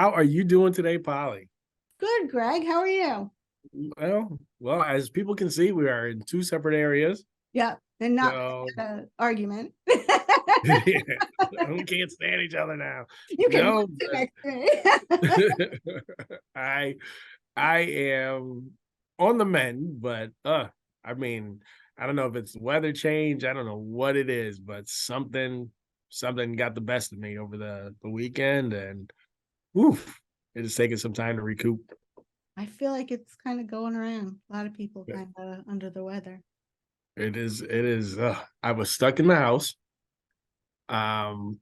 How are you doing today, Polly? Good, Greg. How are you? Well, as people can see, we are in two separate areas. Yeah, and not So an argument. yeah, we can't stand each other now. You can No, sit next to me. I I am on the mend, but I mean, I don't know if it's weather change. I don't know what it is, but something got the best of me over the weekend, and oof, it has taken some time to recoup. I feel like it's kind of going around. A lot of people kind of under the weather. It is. I was stuck in the house. Um,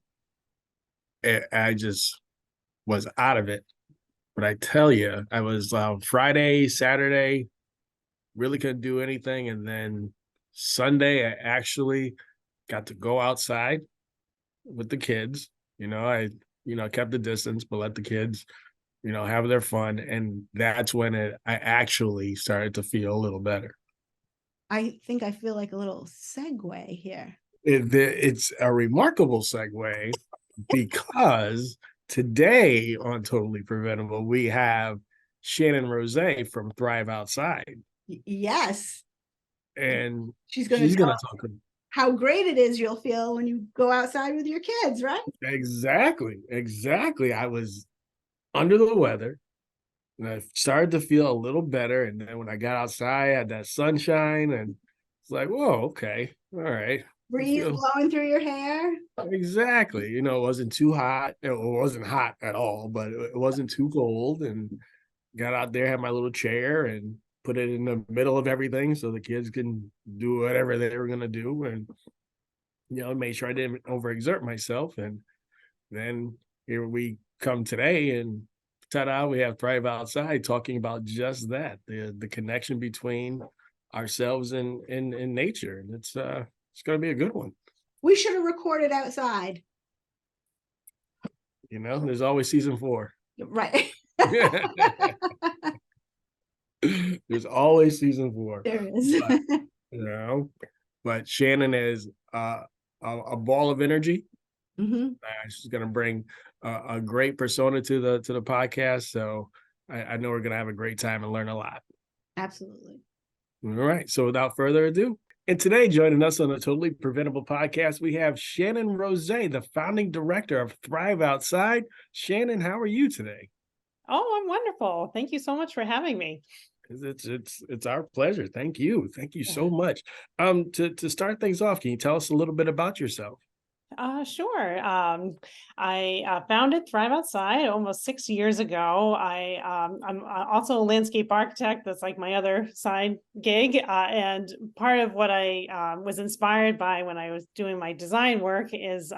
I just was out of it. But I tell you, I was Friday, Saturday, really couldn't do anything, and then Sunday, I actually got to go outside with the kids. I kept the distance, but let the kids, have their fun, and that's when I actually started to feel a little better. I think I feel like a little segue here. It's a remarkable segue because today on Totally Preventable, we have Shannon Rose from Thrive Outside, Yes, and she's going to she's tell going to us talk how great it is you'll feel when you go outside with your kids, right? exactly. I was under the weather, and I started to feel a little better, and then when I got outside, I had that sunshine, and it's like, whoa, okay, all right. I Breeze feel blowing through your hair. exactly. It wasn't too hot. It wasn't hot at all, but it wasn't too cold. And got out there, had my little chair, and put it in the middle of everything so the kids can do whatever they were gonna do. And made sure I didn't overexert myself. And then here we come today, and ta-da, we have Thrive Outside talking about just that, the connection between ourselves and nature. And it's gonna be a good one. We should have recorded outside. There's always season 4. Right. There's always season 4. There is. But you know, but Shannon is a ball of energy. Hmm. She's gonna bring a great persona to the podcast. So I know we're gonna have a great time and learn a lot. Absolutely. All right. So without further ado, and today joining us on the Totally Preventable podcast, we have Shannon Rose, the founding director of Thrive Outside. Shannon, how are you today? Oh, I'm wonderful. Thank you so much for having me. It's our pleasure. Thank you. Thank you Yeah. so much. To start things off, can you tell us a little bit about yourself? Sure. I founded Thrive Outside almost 6 years ago. I'm also a landscape architect. That's like my other side gig. And part of what I was inspired by when I was doing my design work is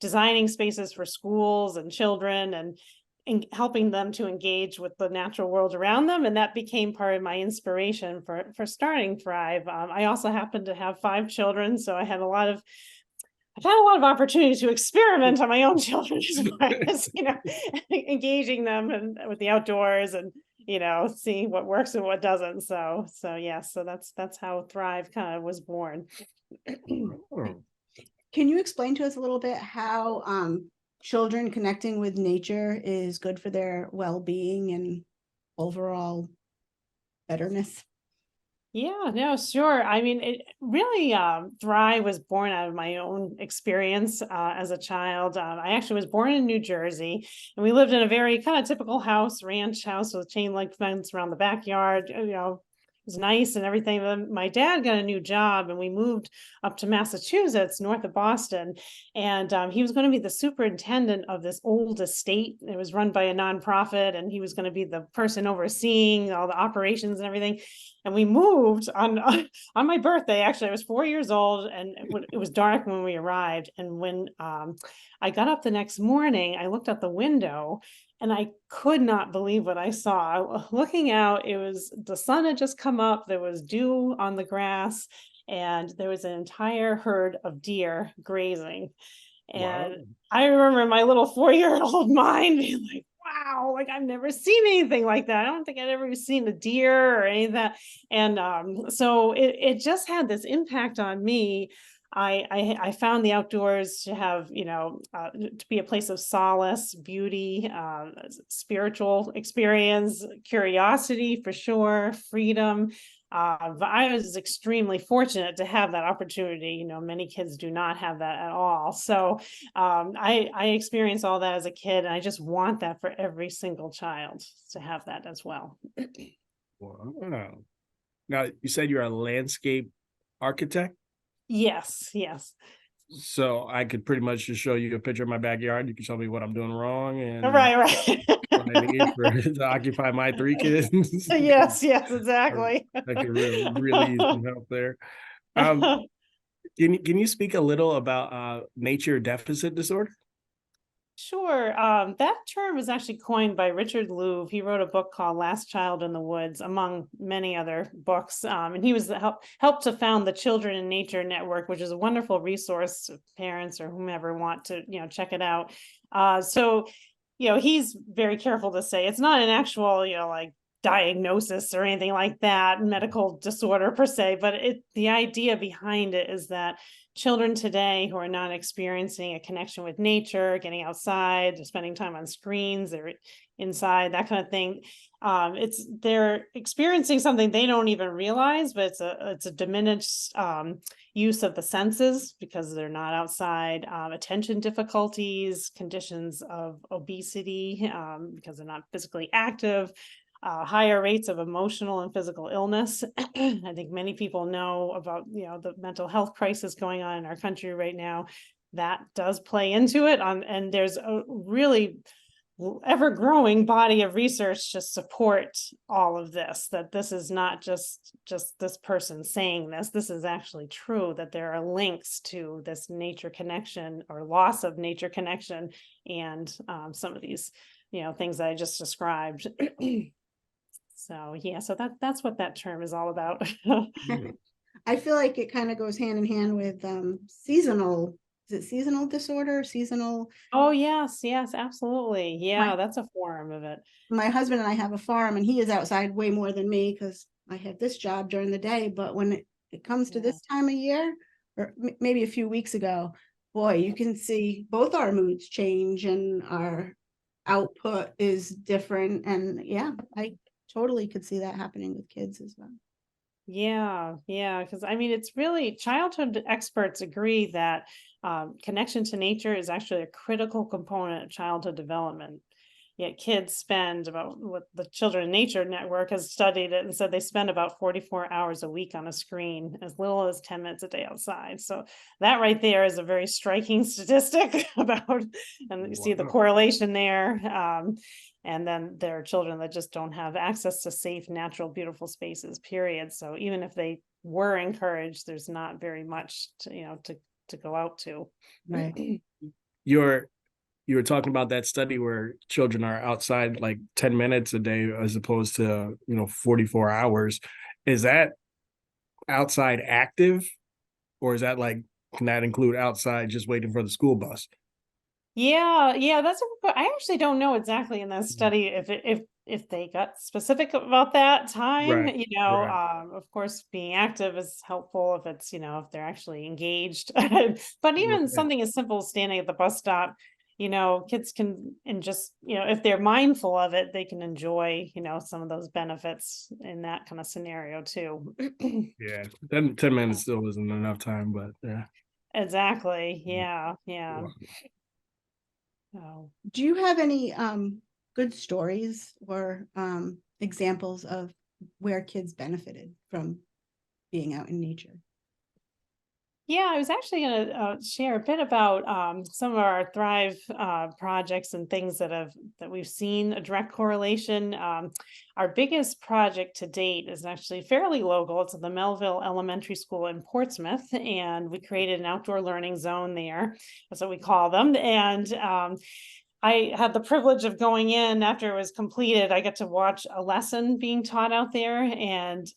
designing spaces for schools and children and helping them to engage with the natural world around them. And that became part of my inspiration for starting Thrive. I also happen to have 5 children, so I've had a lot of opportunity to experiment on my own children as far as, engaging them and with the outdoors and, seeing what works and what doesn't. So that's how Thrive kind of was born. Oh, Can you explain to us a little bit how children connecting with nature is good for their well-being and overall betterness? Yeah, no, sure. I mean, it really, Thrive was born out of my own experience as a child. I actually was born in New Jersey, and we lived in a very kind of typical house, ranch house with chain link fence around the backyard. It was nice and everything. Then my dad got a new job, and we moved up to Massachusetts, north of Boston. And he was going to be the superintendent of this old estate. It was run by a nonprofit, and he was going to be the person overseeing all the operations and everything. And we moved on on my birthday. Actually, I was 4 years old, and it was dark when we arrived. And when I got up the next morning, I looked out the window, and I could not believe what I saw. Looking out, it was the sun had just come up. There was dew on the grass, and there was an entire herd of deer grazing. wow. And I remember my little 4-year-old mind being like, wow, like I've never seen anything like that. I don't think I'd ever seen a deer or any of that. And so it just had this impact on me I found the outdoors to have, to be a place of solace, beauty, spiritual experience, curiosity for sure, freedom. I was extremely fortunate to have that opportunity. Many kids do not have that at all. So I experienced all that as a kid, and I just want that for every single child to have that as well. Wow. Now, you said you're a landscape architect, Yes, yes. so I could pretty much just show you a picture of my backyard. You can tell me what I'm doing wrong and Right, right. what I need for to occupy my 3 kids. Yes, yes, Or exactly. that could really use some help there. Um, can you speak a little about nature deficit disorder? Sure. That term was actually coined by Richard Louv. He wrote a book called Last Child in the Woods, among many other books. And he was the helped to found the Children in Nature Network, which is a wonderful resource if parents or whomever want to, check it out. He's very careful to say it's not an actual, like diagnosis or anything like that, medical disorder per se, but the idea behind it is that children today who are not experiencing a connection with nature, getting outside, spending time on screens, they're inside, that kind of thing. They're experiencing something they don't even realize, but it's a diminished use of the senses because they're not outside. Attention difficulties, conditions of obesity because they're not physically active. Higher rates of emotional and physical illness. I think many people know about the mental health crisis going on in our country right now. That does play into it. And there's a really ever growing body of research to support all of this. That this is not just this person saying this. This is actually true. That there are links to this nature connection or loss of nature connection, and some of these things that I just described. So yeah, so that's what that term is all about. I feel like it kind of goes hand in hand with seasonal, is it seasonal disorder, seasonal? Oh yes, yes, absolutely. My Yeah, that's a form of it. my husband and I have a farm, and he is outside way more than me because I have this job during the day. But when it comes to Yeah. this time of year, or maybe a few weeks ago, boy, you can see both our moods change and our output is different. And yeah, I totally could see that happening with kids as well. Yeah, yeah, because I mean, it's really childhood experts agree that connection to nature is actually a critical component of childhood development. Yet kids spend about what the Children in Nature Network has studied it and said they spend about 44 hours a week on a screen, as little as 10 minutes a day outside. So that right there is a very striking statistic about, and you see the Wow. correlation there. And then there are children that just don't have access to safe, natural, beautiful spaces, period. So even if they were encouraged, there's not very much to go out to. Right. You're you were talking about that study where children are outside like 10 minutes a day as opposed to 44 hours. Is that outside active, or is that like, can that include outside just waiting for the school bus? Yeah, yeah, that's I actually don't know exactly in that Mhm. study if they got specific about that time. Right, right. Of course, being active is helpful if it's if they're actually engaged. But even Right. something as simple as standing at the bus stop, kids can, and just if they're mindful of it, they can enjoy some of those benefits in that kind of scenario too. Yeah, 10 minutes still isn't enough time, but yeah. Exactly. Yeah, yeah. Wow. So. Do you have any good stories or examples of where kids benefited from being out in nature? Yeah, I was actually going to share a bit about some of our Thrive projects and things that we've seen a direct correlation. Our biggest project to date is actually fairly local. It's at the Melville Elementary School in Portsmouth, and we created an outdoor learning zone there. That's what we call them. And I had the privilege of going in after it was completed. I get to watch a lesson being taught out there. And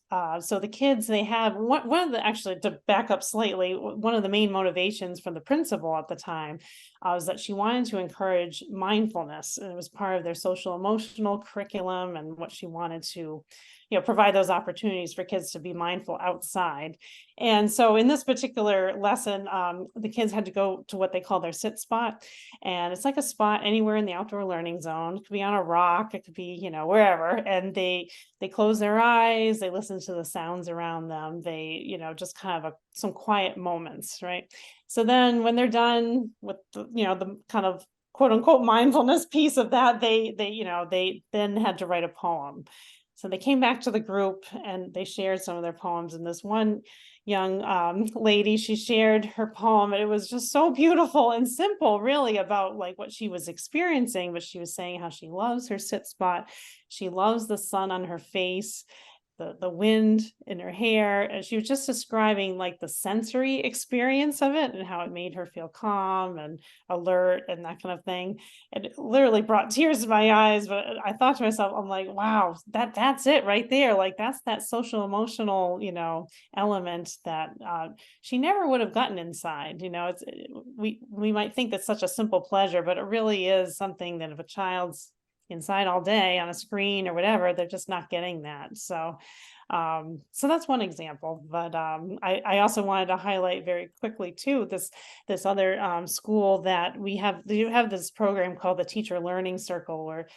so the kids, they have one of the, actually, to back up slightly, one of the main motivations from the principal at the time was that she wanted to encourage mindfulness. And it was part of their social emotional curriculum and what she wanted to provide those opportunities for kids to be mindful outside. And so in this particular lesson, the kids had to go to what they call their sit spot. And it's like a spot anywhere in the outdoor learning zone. It could be on a rock, it could be, wherever. And they close their eyes, they listen to the sounds around them, they, just kind of some quiet moments, right? So then when they're done with the kind of quote unquote mindfulness piece of that, they then had to write a poem. So they came back to the group and they shared some of their poems. And this one young lady, she shared her poem, and it was just so beautiful and simple, really, about like what she was experiencing. But she was saying how she loves her sit spot, she loves the sun on her face, the wind in her hair, and she was just describing like the sensory experience of it and how it made her feel calm and alert and that kind of thing. It literally brought tears to my eyes, but I thought to myself, I'm like, wow, that's it right there. Like that's that social emotional, element that she never would have gotten inside. We might think that's such a simple pleasure, but it really is something that if a child's inside all day on a screen or whatever, they're just not getting that. So that's one example. But I also wanted to highlight very quickly too this other school that we have. You have this program called the Teacher Learning Circle, where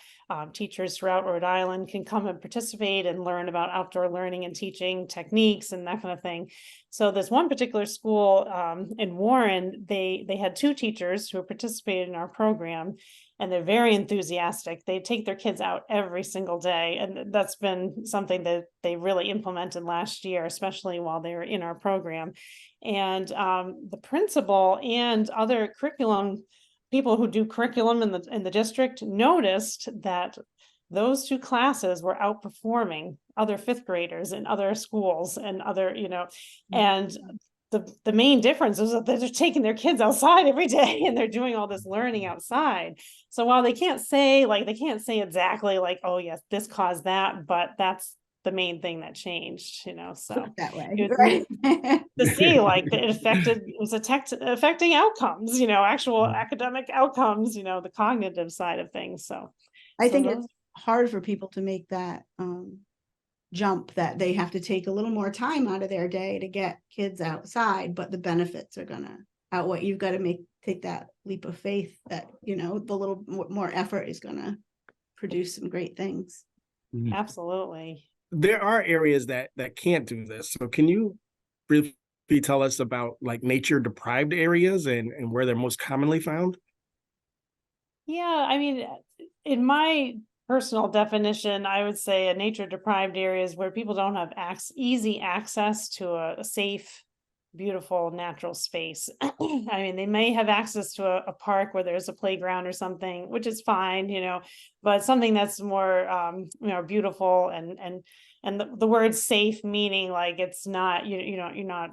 teachers throughout Rhode Island can come and participate and learn about outdoor learning and teaching techniques and that kind of thing. So this one particular school in Warren, they had 2 teachers who participated in our program, and they're very enthusiastic. They take their kids out every single day. And that's been something that they really implemented last year, especially while they were in our program. And the principal and other curriculum people who do curriculum in the district noticed that those 2 classes were outperforming other 5th graders in other schools and other, and the main difference is that they're taking their kids outside every day and they're doing all this learning outside. So while they can't say exactly like, oh yes, this caused that, but that's the main thing that changed, so that way. it was Right. neat to see like that it was affecting outcomes, actual academic outcomes, the cognitive side of things. So I think it's hard for people to make that jump, that they have to take a little more time out of their day to get kids outside, but the benefits are gonna outweigh. You've got to take that leap of faith that the little more effort is gonna produce some great things. Absolutely. There are areas that can't do this. So can you briefly tell us about like nature deprived areas and where they're most commonly found? Yeah, I mean, in my personal definition, I would say a nature deprived areas where people don't have easy access to a safe, beautiful natural space. I mean, they may have access to a park where there's a playground or something, which is fine, but something that's more beautiful and the word safe meaning like it's not you're not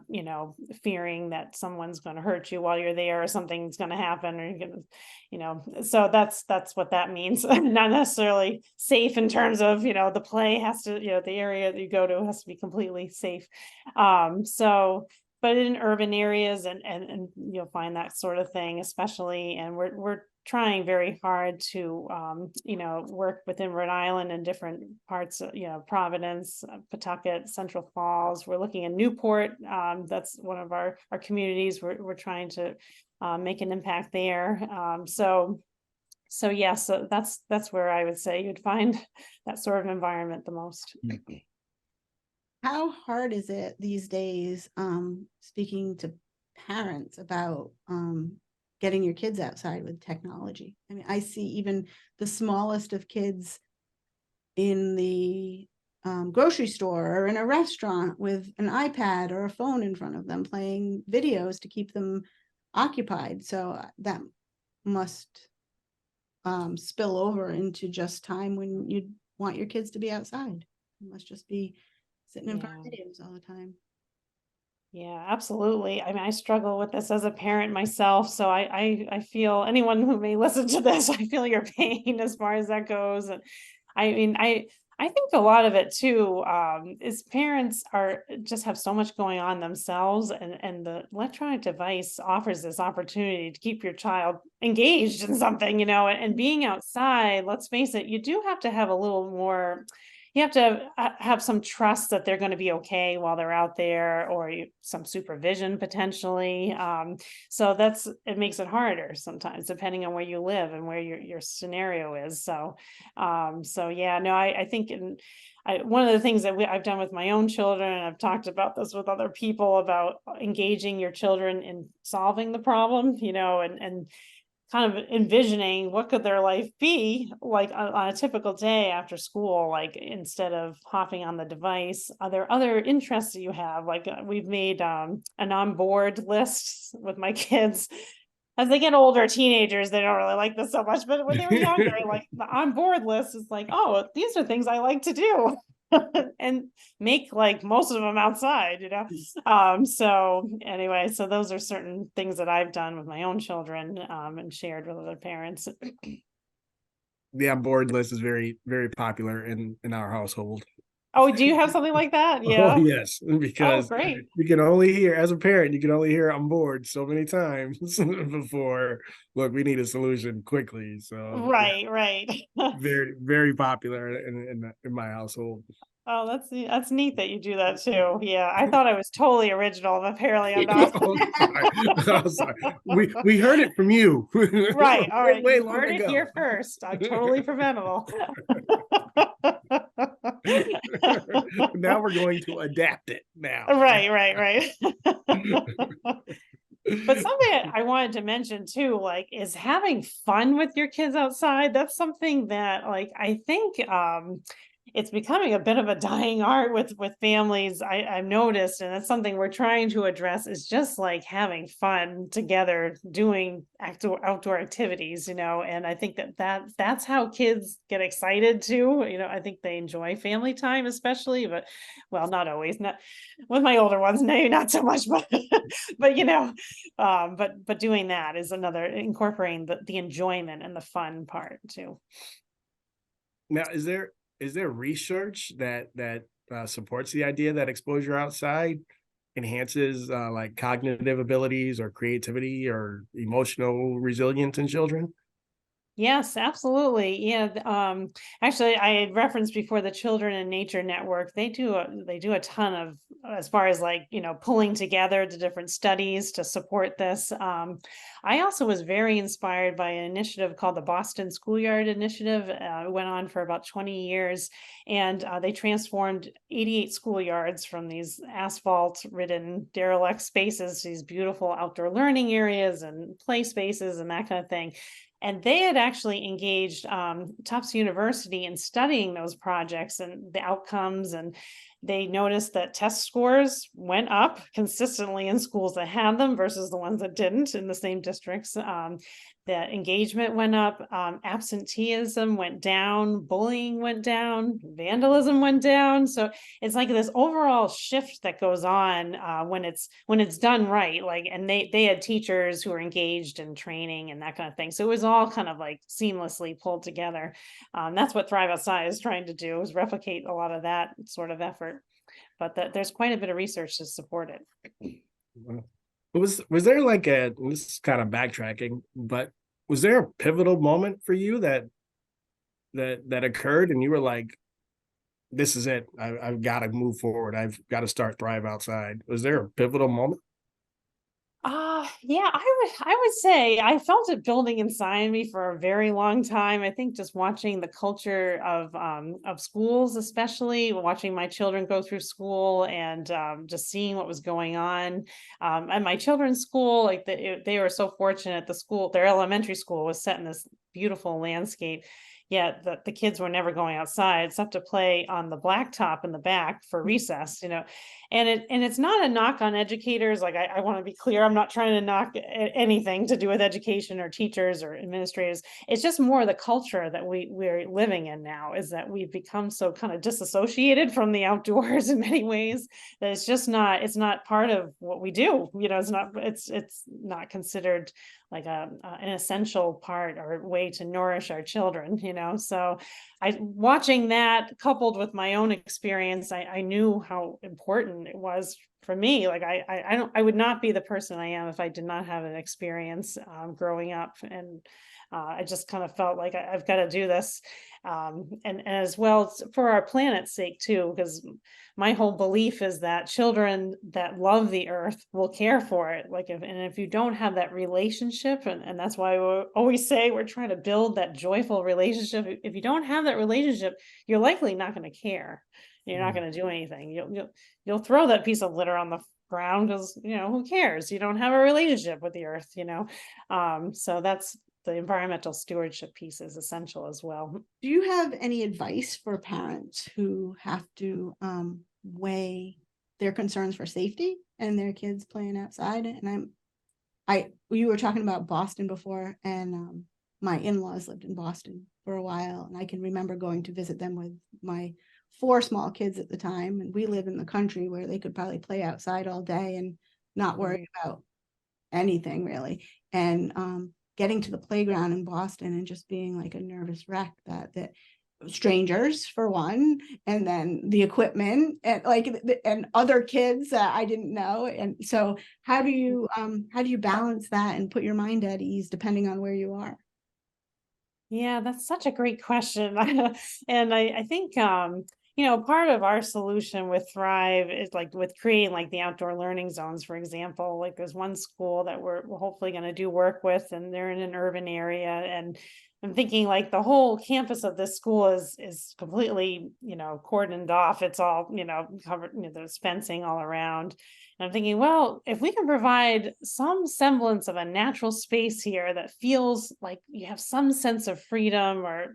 fearing that someone's going to hurt you while you're there or something's going to happen or you're going to so that's what that means. Not necessarily safe in terms of the play has to the area that you go to has to be completely safe. But in urban areas and you'll find that sort of thing, especially, and we're trying very hard to work within Rhode Island and different parts of Providence, Pawtucket, Central Falls. We're looking at Newport. That's one of our communities. We're trying to make an impact there. So that's where I would say you'd find that sort of environment the most. How hard is it these days, speaking to parents about getting your kids outside with technology? I mean, I see even the smallest of kids in the grocery store or in a restaurant with an iPad or a phone in front of them playing videos to keep them occupied. So that must spill over into just time when you want your kids to be outside. It must just be sitting in front of videos all the time. Yeah, absolutely. I mean, I struggle with this as a parent myself. So I feel anyone who may listen to this, I feel your pain as far as that goes. And I mean, I think a lot of it too, is parents just have so much going on themselves, and the electronic device offers this opportunity to keep your child engaged in something, and being outside, let's face it, you do have to have a little more you have to have some trust that they're going to be okay while they're out there, or some supervision potentially. So it makes it harder sometimes, depending on where you live and where your scenario is. So yeah, no, I think one of the things that I've done with my own children, and I've talked about this with other people, about engaging your children in solving the problem, and kind of envisioning what could their life be like on a typical day after school. Like, instead of hopping on the device, are there other interests that you have? Like, we've made an on-board list with my kids. As they get older, teenagers, they don't really like this so much, but when they were younger, like, the on-board list is like, oh, these are things I like to do. And make, like, most of them outside. So anyway, so those are certain things that I've done with my own children, and shared with other parents. The on board list is very, very popular in our household. Oh, do you have something like that? Oh, Yeah. yes, Oh, because great. you can only hear, as a parent, you can only hear on board so many times before, look, we need a solution quickly. So yeah, Right. very, very popular in my household. Oh, that's neat that you do that too. Yeah, I thought I was totally original, but apparently I'm not. Oh, sorry. Oh, sorry. We heard it from you. Right. All right. Way You long heard it ago. here first. I'm totally preventable. Now we're going to adapt it now. Right. But something I wanted to mention too, like, is having fun with your kids outside. That's something that, like, I think it's becoming a bit of a dying art with families. I've noticed, and that's something we're trying to address, is just like having fun together, doing outdoor activities, and I think that's how kids get excited too. I think they enjoy family time, especially, but, well, not always, not with my older ones, maybe not so much, but but but doing that is another, incorporating the enjoyment and the fun part too. Now, is there research that supports the idea that exposure outside enhances like cognitive abilities or creativity or emotional resilience in children? Yes, absolutely. Yeah. Actually, I had referenced before the Children in Nature Network. They do a ton of, as far as, like, pulling together the different studies to support this. I also was very inspired by an initiative called the Boston Schoolyard Initiative. It went on for about 20 years, and they transformed 88 schoolyards from these asphalt-ridden derelict spaces to these beautiful outdoor learning areas and play spaces and that kind of thing. And they had actually engaged Tufts University in studying those projects and the outcomes. And they noticed that test scores went up consistently in schools that had them versus the ones that didn't in the same districts. That engagement went up, absenteeism went down, bullying went down, vandalism went down. So it's like this overall shift that goes on when it's done right. Like, and they had teachers who were engaged in training and that kind of thing. So it was all kind of like seamlessly pulled together. That's what Thrive Outside is trying to do, is replicate a lot of that sort of effort. But there's quite a bit of research to support it. Well, was there like this is kind of backtracking, but was there a pivotal moment for you that occurred and you were like, this is it. I've got to move forward. I've got to start Thrive Outside. Was there a pivotal moment? Yeah, I would say I felt it building inside me for a very long time. I think just watching the culture of schools, especially watching my children go through school, and just seeing what was going on at my children's school. Like, they were so fortunate. Their elementary school was set in this beautiful landscape. Yet the kids were never going outside except to play on the blacktop in the back for recess. And it's not a knock on educators. Like, I want to be clear, I'm not trying to knock anything to do with education or teachers or administrators. It's just more the culture that we're living in now, is that we've become so kind of disassociated from the outdoors in many ways, that it's not part of what we do. It's not considered like an essential part or way to nourish our children. So watching that coupled with my own experience, I knew how important it was for me, like I would not be the person I am if I did not have an experience growing up, and I just kind of felt like I've got to do this, and as well for our planet's sake too, because my whole belief is that children that love the earth will care for it. Like if you don't have that relationship, and that's why we always say we're trying to build that joyful relationship. If you don't have that relationship, you're likely not going to care. You're not going to do anything. You'll throw that piece of litter on the ground because who cares? You don't have a relationship with the earth. So that's the environmental stewardship piece is essential as well. Do you have any advice for parents who have to weigh their concerns for safety and their kids playing outside? And you were talking about Boston before, and my in-laws lived in Boston for a while, and I can remember going to visit them with my 4 small kids at the time, and we live in the country where they could probably play outside all day and not worry about anything really. And getting to the playground in Boston and just being like a nervous wreck that strangers for one, and then the equipment and and other kids that I didn't know. And so how do you balance that and put your mind at ease depending on where you are? Yeah, that's such a great question. And I think part of our solution with Thrive is like with creating like the outdoor learning zones, for example. Like there's one school that we're hopefully going to do work with, and they're in an urban area. And I'm thinking like the whole campus of this school is completely, cordoned off. It's all, covered, there's fencing all around. And I'm thinking, well, if we can provide some semblance of a natural space here that feels like you have some sense of freedom, or,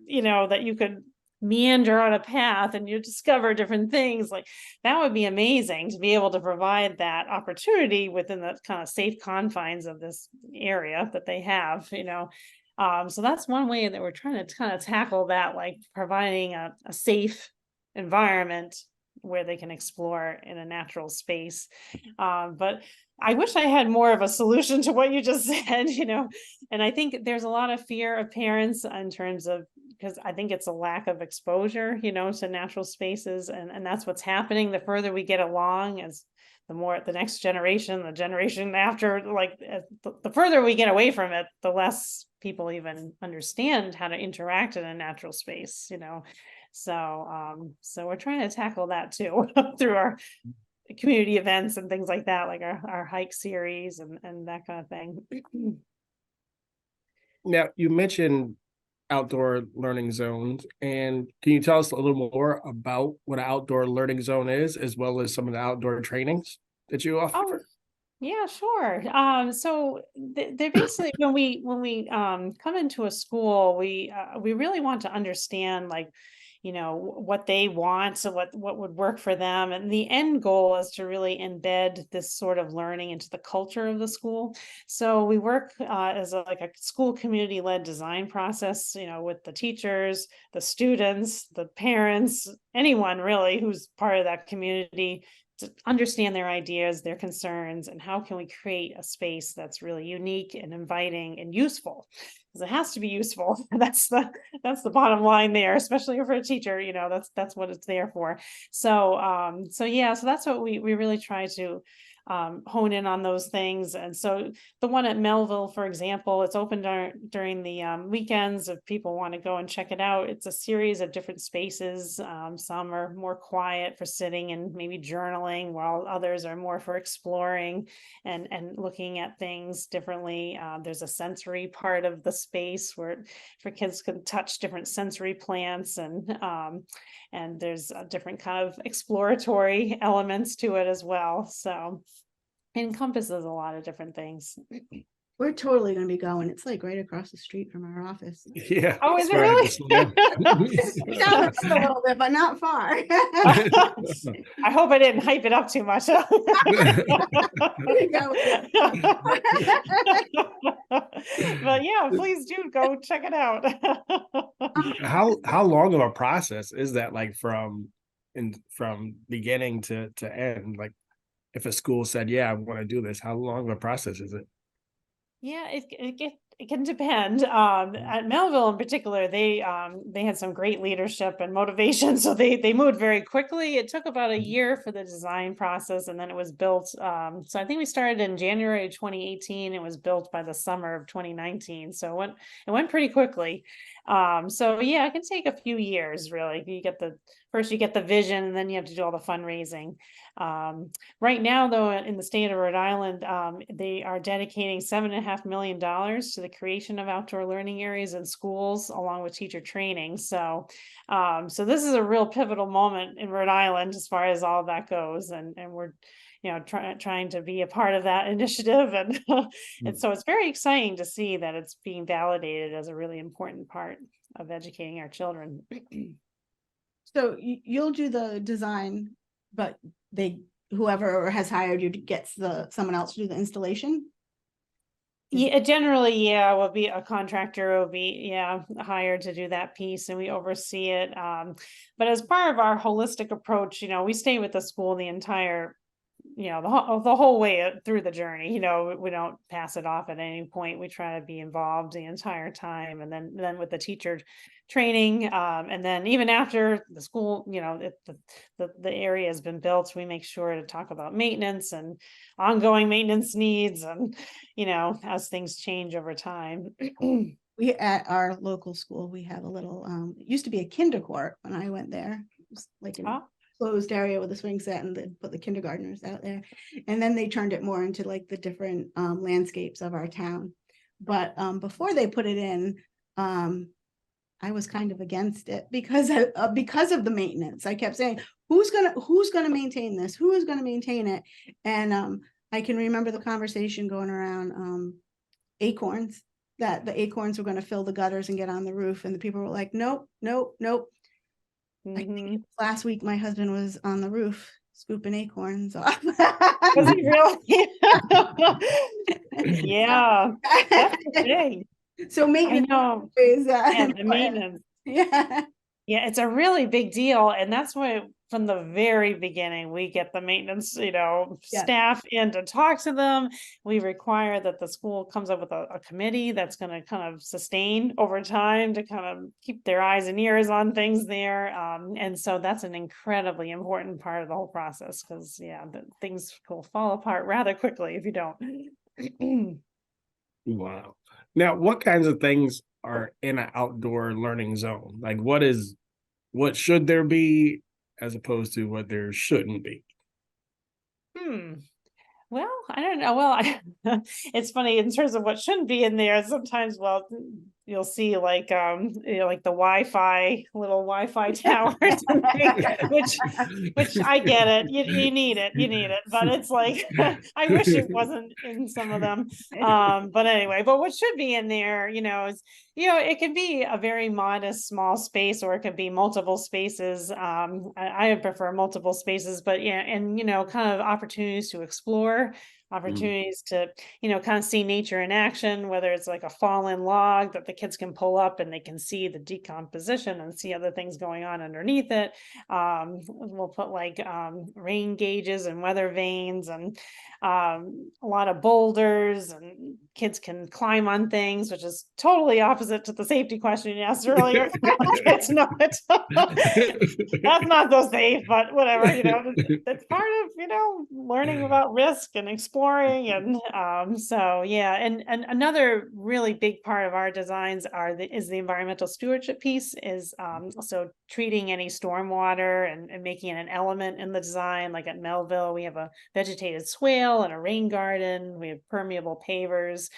that you could meander on a path and you discover different things, like that would be amazing to be able to provide that opportunity within the kind of safe confines of this area that they have. So that's one way that we're trying to kind of tackle that, like providing a safe environment where they can explore in a natural space. But I wish I had more of a solution to what you just said. And I think there's a lot of fear of parents in terms of, because I think it's a lack of exposure, to natural spaces. And that's what's happening. The further we get along, as the more the next generation, the generation after, like the further we get away from it, the less people even understand how to interact in a natural space. So we're trying to tackle that too through our community events and things like that, like our hike series and that kind of thing. Now, you mentioned outdoor learning zones, and can you tell us a little more about what an outdoor learning zone is, as well as some of the outdoor trainings that you Oh, offer? yeah, sure. So they're basically when we come into a school, we really want to understand like, what they want, so what would work for them, and the end goal is to really embed this sort of learning into the culture of the school. So we work as like a school community led design process, with the teachers, the students, the parents, anyone really who's part of that community, to understand their ideas, their concerns, and how can we create a space that's really unique and inviting and useful, because it has to be useful. That's the bottom line there, especially for a teacher. That's what it's there for. So yeah, so that's what we really try to hone in on those things. And so the one at Melville, for example, it's open during the weekends if people want to go and check it out. It's a series of different spaces. Some are more quiet for sitting and maybe journaling, while others are more for exploring and looking at things differently. There's a sensory part of the space where for kids can touch different sensory plants, and there's a different kind of exploratory elements to it as well. So it encompasses a lot of different things. We're totally going to be going. It's like right across the street from our office. Yeah. Oh, is it sorry, really? Down the road a little bit, but not far. I hope I didn't hype it up too much. There you go. But yeah, please do go check it out. How long of a process is that, like from beginning to end? Like if a school said, yeah, I want to do this, how long of a process is it? Yeah, it can depend. At Melville in particular, they had some great leadership and motivation, so they moved very quickly. It took about a year for the design process, and then it was built. So I think we started in January 2018. It was built by the summer of 2019. So it went pretty quickly. So yeah, it can take a few years really. You get the vision, and then you have to do all the fundraising. Right now, though, in the state of Rhode Island, they are dedicating $7.5 million to the creation of outdoor learning areas in schools, along with teacher training. So this is a real pivotal moment in Rhode Island as far as all of that goes, and we're, trying to be a part of that initiative, and and so it's very exciting to see that it's being validated as a really important part of educating our children. So you'll do the design, but whoever has hired you gets someone else to do the installation? Yeah, generally, yeah, will be a contractor will be, yeah, hired to do that piece, and we oversee it. But as part of our holistic approach, we stay with the school the entire, the whole way through the journey. We don't pass it off at any point. We try to be involved the entire time, and then with the teacher training, and then even after the school, the area has been built, we make sure to talk about maintenance and ongoing maintenance needs, and as things change over time. We, at our local school, we have a little, it used to be a kinder court when I went there. It was like an closed area with a swing set, and they put the kindergartners out there. And then they turned it more into like the different landscapes of our town. But before they put it in, I was kind of against it because of the maintenance. I kept saying, who's gonna maintain this? Who is gonna maintain it? And I can remember the conversation going around acorns, that the acorns were going to fill the gutters and get on the roof, and the people were like, nope, nope, nope. I think last week my husband was on the roof scooping acorns off. Was he really? Yeah, that's the thing. So maintenance, I know. is Yeah, the maintenance. Yeah. Yeah, it's a really big deal, and that's why from the very beginning we get the maintenance, staff in to talk to them. We require that the school comes up with a committee that's going to kind of sustain over time to kind of keep their eyes and ears on things there. And so that's an incredibly important part of the whole process, because things will fall apart rather quickly if you don't. Wow. Now, what kinds of things are in an outdoor learning zone? Like what should there be as opposed to what there shouldn't be? Well, I don't know. Well, it's funny in terms of what shouldn't be in there. Sometimes, well, you'll see like like the little Wi-Fi towers, which I get it. You need it, but it's like I wish it wasn't in some of them. But anyway, but what should be in there, is it can be a very modest small space, or it could be multiple spaces. I prefer multiple spaces, but yeah, and kind of opportunities to explore, opportunities to kind of see nature in action, whether it's like a fallen log that the kids can pull up and they can see the decomposition and see other things going on underneath it. We'll put like rain gauges and weather vanes, and a lot of boulders, and kids can climb on things, which is totally opposite to the safety question you asked earlier. It's not that's not so safe, but whatever. It's part of learning about risk and exploring, and so yeah. And another really big part of our designs is the environmental stewardship piece, is so treating any stormwater and making it an element in the design. Like at Melville, we have a vegetated swale and a rain garden. We have permeable pavers,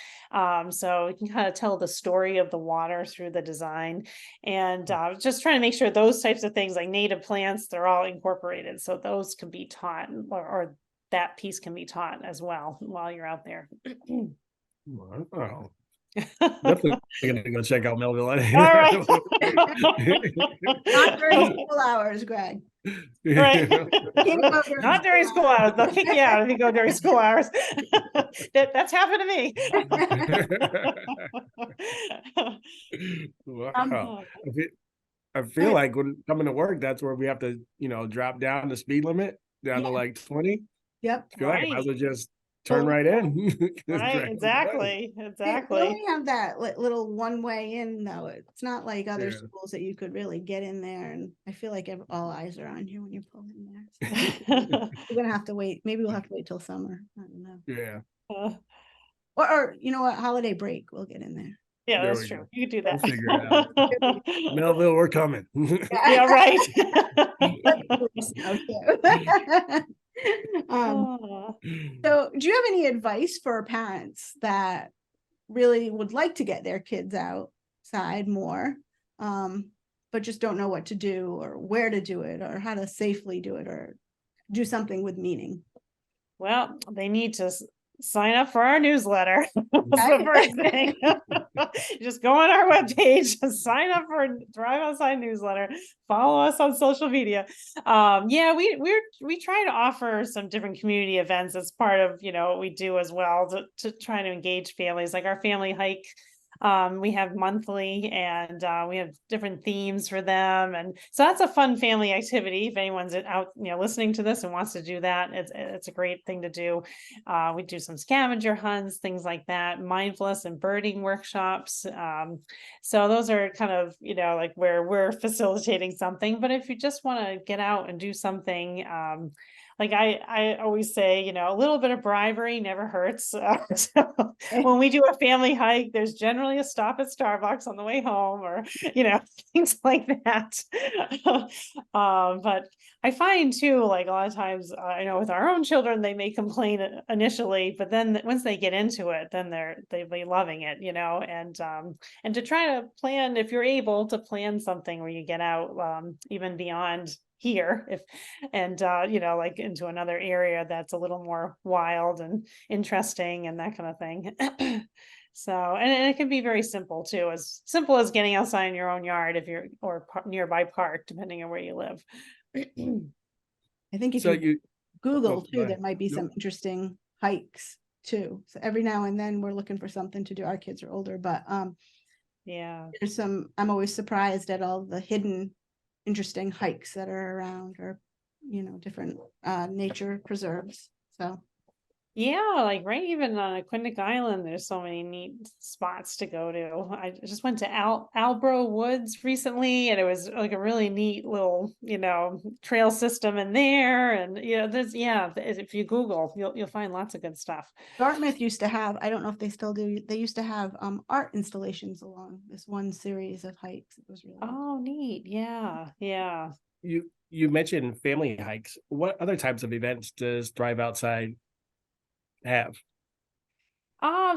so we can kind of tell the story of the water through the design, and just trying to make sure those types of things like native plants, they're all incorporated, so those can be taught, or that piece can be taught as well while you're out there. Wow. Definitely gonna go check out Melville. All right. Not during school hours, Greg. Right. Can't go during Not during school hours. They'll kick you out if you go during school hours. That's happened to me. Wow. I feel like when coming to work, that's where we have to, drop down the speed limit down to like 20. Yep. I feel like I might as well just turn Well, right in. Right, Right. exactly, They exactly. only have that little one way in though. It's not like other Yeah. schools that you could really get in there. And I feel like all eyes are on you when you pull in there. So we're gonna have to wait. Maybe we'll have to wait till summer. I don't know. Yeah. Or you know what? Holiday break, we'll get in there. Yeah, There that's we true. go. You could do We'll figure it out. that. Melville, we're coming. Yeah, right. Now, too. Oh. So do you have any advice for parents that really would like to get their kids outside more, but just don't know what to do or where to do it or how to safely do it or do something with meaning? Well, they need to sign up for our newsletter. That's the first thing. Just go on our webpage, sign up for Thrive Outside newsletter, follow us on social media. Yeah, we try to offer some different community events as part of what we do as well to try to engage families, like our family hike. We have monthly, and we have different themes for them, and so that's a fun family activity. If anyone's out listening to this and wants to do that, it's a great thing to do. We do some scavenger hunts, things like that, mindfulness and birding workshops. So those are kind of like where we're facilitating something. But if you just want to get out and do something, like I always say, a little bit of bribery never hurts. So when we do a family hike, there's generally a stop at Starbucks on the way home, or things like that. But I find too, like a lot of times, I know with our own children, they may complain initially, but then once they get into it, then they'll be loving it, and to try to plan, if you're able to plan something where you get out, even beyond here, if and like into another area that's a little more wild and interesting and that kind of thing. So and it can be very simple too, as simple as getting outside in your own yard, if you're or nearby park, depending on where you live. I think if So you Google go too, there ahead. might be Nope. some interesting hikes too. So every now and then we're looking for something to do. Our kids are older, but Yeah. there's some, I'm always surprised at all the hidden interesting hikes that are around, or different nature preserves. So Yeah, like right even on Aquinic Island, there's so many neat spots to go to. I just went to Albro Woods recently, and it was like a really neat little, trail system in there. And there's if you Google, you'll find lots of good stuff. Dartmouth used to have, I don't know if they still do, they used to have art installations along this one series of hikes. It was really Oh, neat. Yeah, yeah. You mentioned family hikes. What other types of events does Thrive Outside have?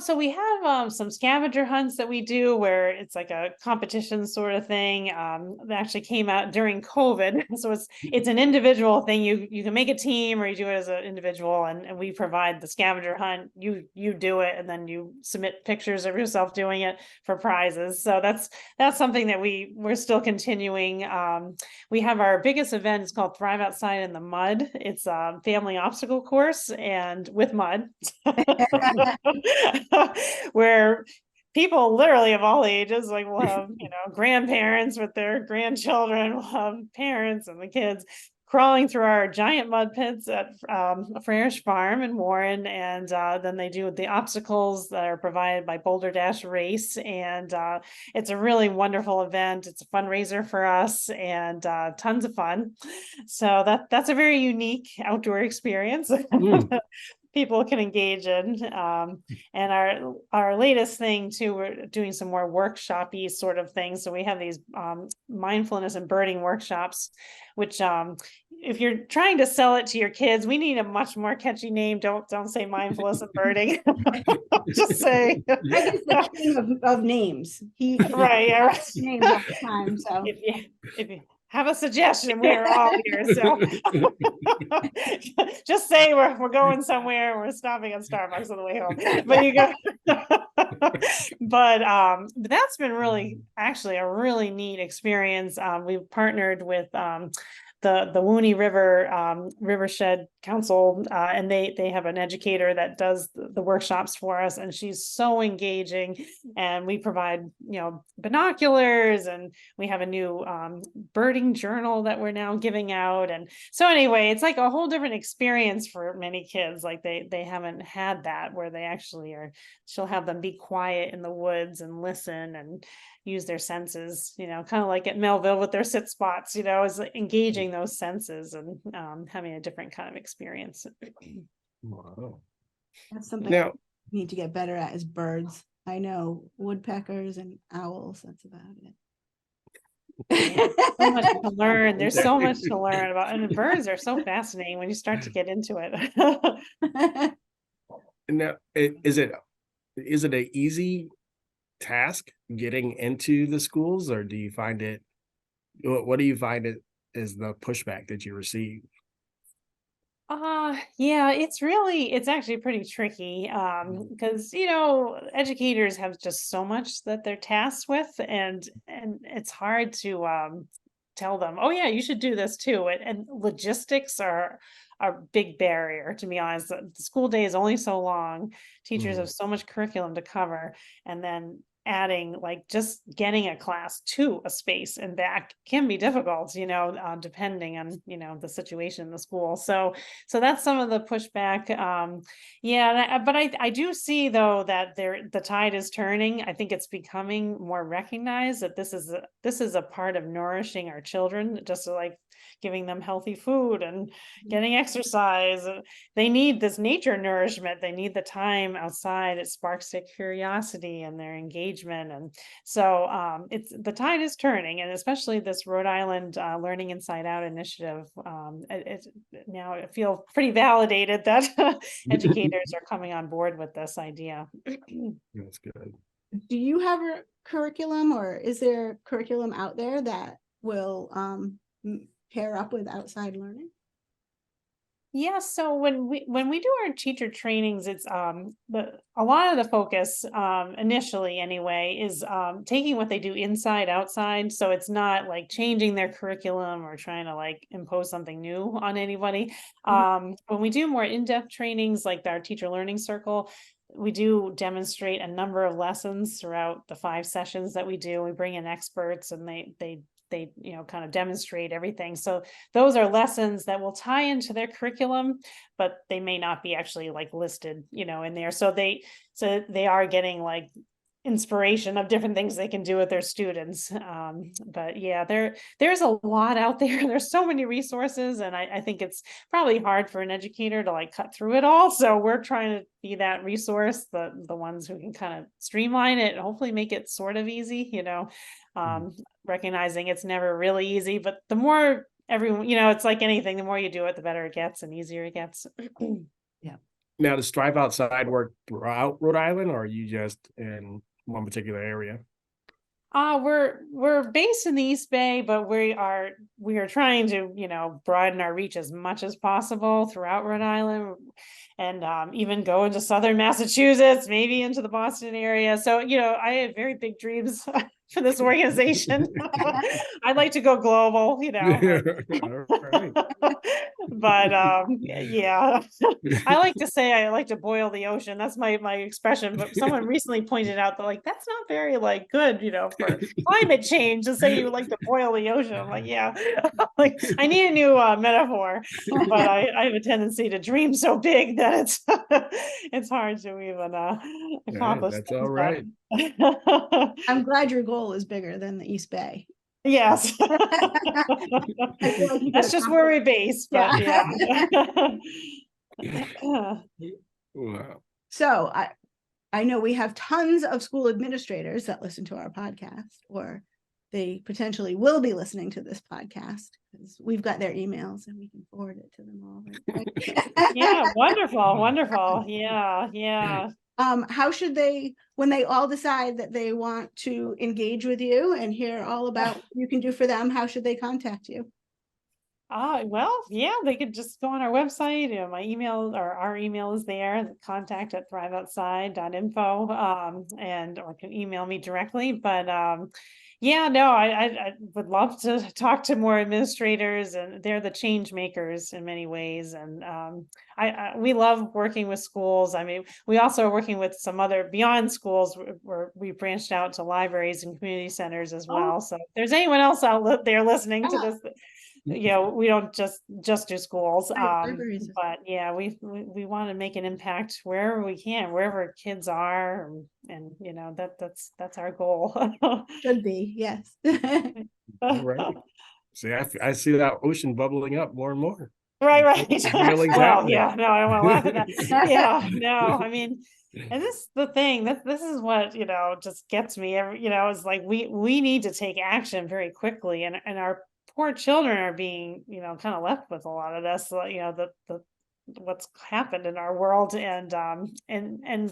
So we have some scavenger hunts that we do where it's like a competition sort of thing. That actually came out during COVID. So it's an individual thing. You can make a team or you do it as an individual, and we provide the scavenger hunt. You do it, and then you submit pictures of yourself doing it for prizes. So that's something that we're still continuing. We have our biggest event. It's called Thrive Outside in the Mud. It's a family obstacle course and with mud. Where people literally of all ages, like we'll have, grandparents with their grandchildren, we'll have parents and the kids crawling through our giant mud pits at Fresh Farm in Warren, and then they do the obstacles that are provided by Boulder Dash Race, and it's a really wonderful event. It's a fundraiser for us, and tons of fun. So that's a very unique outdoor experience. People can engage in. And our latest thing too, we're doing some more workshop-y sort of things. So we have these mindfulness and birding workshops, which if you're trying to sell it to your kids, we need a much more catchy name. Don't say mindfulness and birding. Just say I guess the king of names. He right. Yeah, names all the time. So if you have a suggestion, we are all here. So just say we're going somewhere, we're stopping at Starbucks on the way home. But you go but that's been really actually a really neat experience. We've partnered with the Wooney River Rivershed Council, and they have an educator that does the workshops for us, and she's so engaging. And we provide, binoculars, and we have a new birding journal that we're now giving out. And so anyway, it's like a whole different experience for many kids. Like they haven't had that, where they actually are. She'll have them be quiet in the woods and listen and use their senses, kind of like at Melville with their sit spots, is engaging those senses and having a different kind of experience. Wow. That's something Now, I need to get better at, is birds. I know woodpeckers and owls. That's about it. So much to learn. There's so much to learn about, and birds are so fascinating when you start to get into it. now, is it an easy task getting into the schools, or do you find it? What do you find it is the pushback that you receive? Yeah, it's actually pretty tricky. Because educators have just so much that they're tasked with, and it's hard to tell them, oh yeah, you should do this too. And logistics are a big barrier, to be honest. The school day is only so long. Teachers have so much curriculum to cover, and then adding, like, just getting a class to a space and back can be difficult, depending on the situation in the school. So that's some of the pushback. Yeah, but I do see, though, that the tide is turning. I think it's becoming more recognized that this is a part of nourishing our children, just like giving them healthy food and getting exercise. They need this nature nourishment. They need the time outside. It sparks their curiosity and their engagement. And so it's the tide is turning, and especially this Rhode Island Learning Inside Out initiative. Now I feel pretty validated that educators are coming on board with this idea. That's good. Do you have a curriculum, or is there curriculum out there that will pair up with outside learning? Yeah, so when we do our teacher trainings, it's a lot of the focus, initially anyway, is taking what they do inside outside. So it's not like changing their curriculum or trying to like impose something new on anybody. When we do more in-depth trainings, like our teacher learning circle, we do demonstrate a number of lessons throughout the 5 sessions that we do. We bring in experts, and they kind of demonstrate everything. So those are lessons that will tie into their curriculum, but they may not be actually like listed, in there. So they are getting like inspiration of different things they can do with their students. But yeah, there's a lot out there. There's so many resources, and I think it's probably hard for an educator to like cut through it all. So we're trying to be that resource, the ones who can kind of streamline it and hopefully make it sort of easy, recognizing it's never really easy, but the more everyone, it's like anything, the more you do it, the better it gets and easier it gets. Yeah. Now, does Strive Outside work throughout Rhode Island, or are you just in one particular area? We're based in the East Bay, but we are trying to, broaden our reach as much as possible throughout Rhode Island, and even go into southern Massachusetts, maybe into the Boston area. So, I have very big dreams for this organization. I'd like to go global, All right. but yeah, I like to say I like to boil the ocean. That's my expression. But someone recently pointed out that like that's not very like good, for climate change, to say you would like to boil the ocean. I'm like, yeah, like I need a new metaphor. But I have a tendency to dream so big that it's hard to even accomplish. That's all right. I'm glad your goal is bigger than the East Bay. Yes. That's just where we base, but yeah. Wow. So I know we have tons of school administrators that listen to our podcast, or they potentially will be listening to this podcast, because we've got their emails and we can forward it to them all. Right? Yeah, wonderful. Yeah. How should they, when they all decide that they want to engage with you and hear all about what you can do for them, how should they contact you? Well, yeah, they could just go on our website. My email or our email is there, contact@thriveoutside.info, and or can email me directly. But yeah, no, I would love to talk to more administrators, and they're the change makers in many ways. And we love working with schools. I mean, we also are working with some other beyond schools where we branched out to libraries and community centers as Oh, well. So if there's anyone else out there listening to yeah. this, we don't just do schools. Right, libraries. But yeah, we want to make an impact wherever we can, wherever kids are, and that's our goal. Should be, yes. All right. See, I see that ocean bubbling up more and more. Right. Healing's Well, happening. yeah, no, I don't want to laugh at that. Yeah, no, I mean, and this is the thing, that this is what, just gets me it's like we need to take action very quickly, and our poor children are being, kind of left with a lot of this, the what's happened in our world, and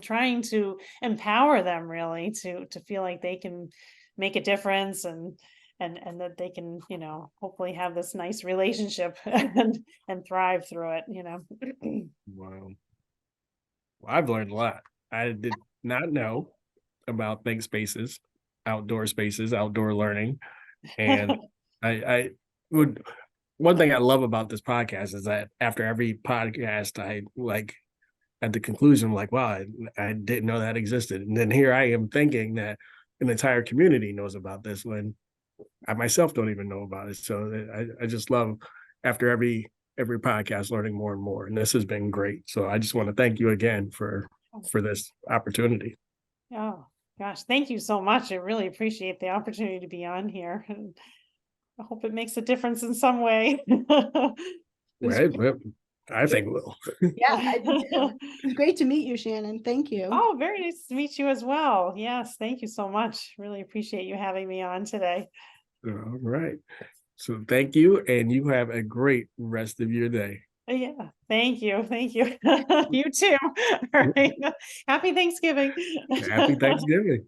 trying to empower them really to feel like they can make a difference, and that they can, hopefully have this nice relationship and thrive through it. Wow. Well, I've learned a lot. I did not know about think spaces, outdoor learning. And I would, one thing I love about this podcast is that after every podcast, I like at the conclusion, I'm like, wow, I didn't know that existed. And then here I am thinking that an entire community knows about this when I myself don't even know about it. So I just love after every podcast learning more and more. And this has been great. So I just want to thank you again for this opportunity. Oh gosh, thank you so much. I really appreciate the opportunity to be on here, and I hope it makes a difference in some way. Right? Well, I think we'll. Yeah, I do too. It's great to meet you, Shannon. Thank you. Oh, very nice to meet you as well. Yes, thank you so much. Really appreciate you having me on today. All right. So thank you, and you have a great rest of your day. Yeah, thank you. Thank you. You too. All right. Happy Thanksgiving. Happy Thanksgiving.